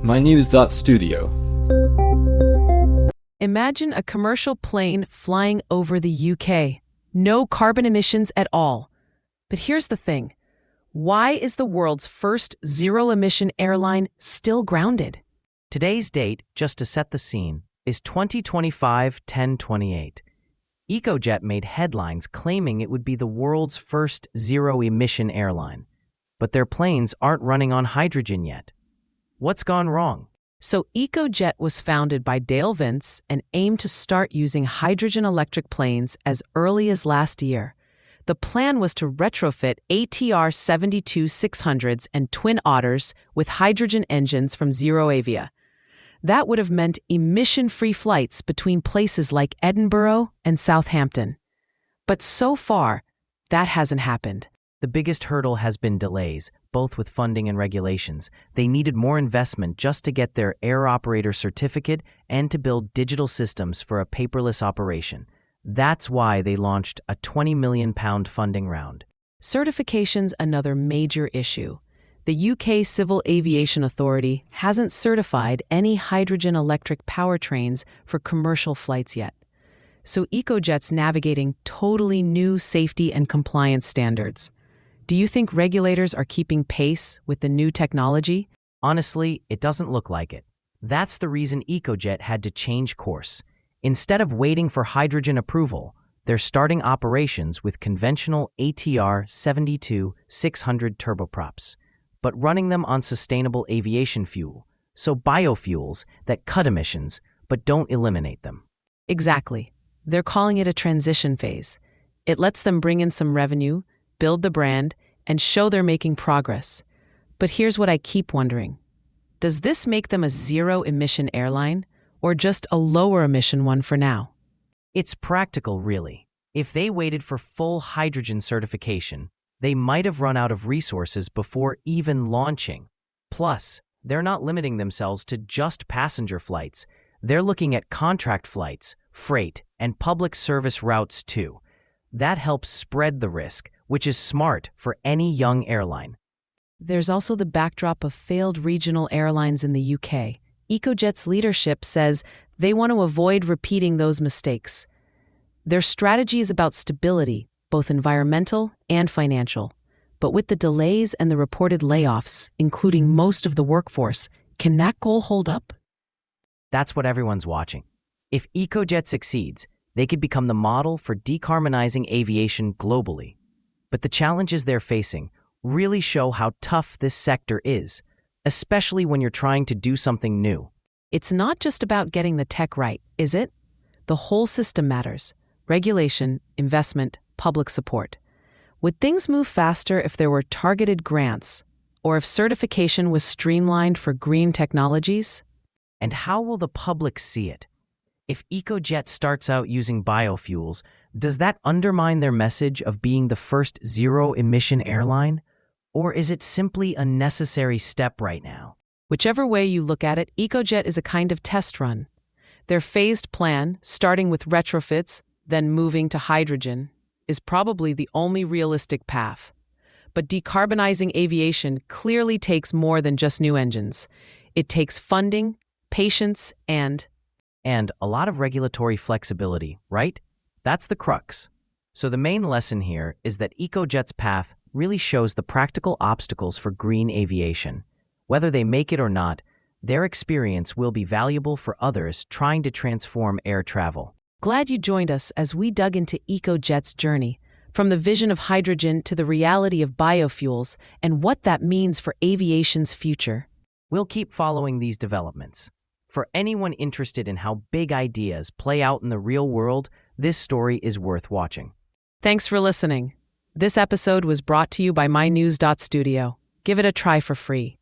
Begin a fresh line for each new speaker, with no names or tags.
mynews.studio.
Imagine a commercial plane flying over the UK. No carbon emissions at all. But here's the thing. Why is the world's first zero-emission airline still grounded?
Today's date, just to set the scene, is 2025-10-28. Ecojet made headlines claiming it would be the world's first zero-emission airline. But their planes aren't running on hydrogen yet. What's gone wrong?
So Ecojet was founded by Dale Vince and aimed to start using hydrogen electric planes as early as last year. The plan was to retrofit ATR 72-600s and Twin Otters with hydrogen engines from ZeroAvia. That would have meant emission-free flights between places like Edinburgh and Southampton. But so far, that hasn't happened.
The biggest hurdle has been delays, both with funding and regulations. They needed more investment just to get their air operator certificate and to build digital systems for a paperless operation. That's why they launched a £20 million funding round.
Certification's another major issue. The UK Civil Aviation Authority hasn't certified any hydrogen electric powertrains for commercial flights yet. So Ecojet's navigating totally new safety and compliance standards. Do you think regulators are keeping pace with the new technology?
Honestly, it doesn't look like it. That's the reason Ecojet had to change course. Instead of waiting for hydrogen approval, they're starting operations with conventional ATR 72-600 turboprops, but running them on sustainable aviation fuel, so biofuels that cut emissions but don't eliminate them.
Exactly. They're calling it a transition phase. It lets them bring in some revenue, build the brand, and show they're making progress. But here's what I keep wondering. Does this make them a zero-emission airline, or just a lower-emission one for now?
It's practical, really. If they waited for full hydrogen certification, they might have run out of resources before even launching. Plus, they're not limiting themselves to just passenger flights. They're looking at contract flights, freight, and public service routes too. That helps spread the risk, which is smart for any young airline.
There's also the backdrop of failed regional airlines in the UK. Ecojet's leadership says they want to avoid repeating those mistakes. Their strategy is about stability, both environmental and financial. But with the delays and the reported layoffs, including most of the workforce, can that goal hold up?
That's what everyone's watching. If Ecojet succeeds, they could become the model for decarbonizing aviation globally. But the challenges they're facing really show how tough this sector is, especially when you're trying to do something new.
It's not just about getting the tech right, is it? The whole system matters. Regulation, investment, public support. Would things move faster if there were targeted grants, or if certification was streamlined for green technologies?
And how will the public see it? If Ecojet starts out using biofuels, does that undermine their message of being the first zero-emission airline? Or is it simply a necessary step right now?
Whichever way you look at it, Ecojet is a kind of test run. Their phased plan, starting with retrofits, then moving to hydrogen, is probably the only realistic path. But decarbonizing aviation clearly takes more than just new engines. It takes funding, patience, and
a lot of regulatory flexibility, right? That's the crux. So the main lesson here is that Ecojet's path really shows the practical obstacles for green aviation. Whether they make it or not, their experience will be valuable for others trying to transform air travel.
Glad you joined us as we dug into Ecojet's journey, from the vision of hydrogen to the reality of biofuels and what that means for aviation's future.
We'll keep following these developments. For anyone interested in how big ideas play out in the real world, this story is worth watching.
Thanks for listening. This episode was brought to you by mynews.studio. Give it a try for free.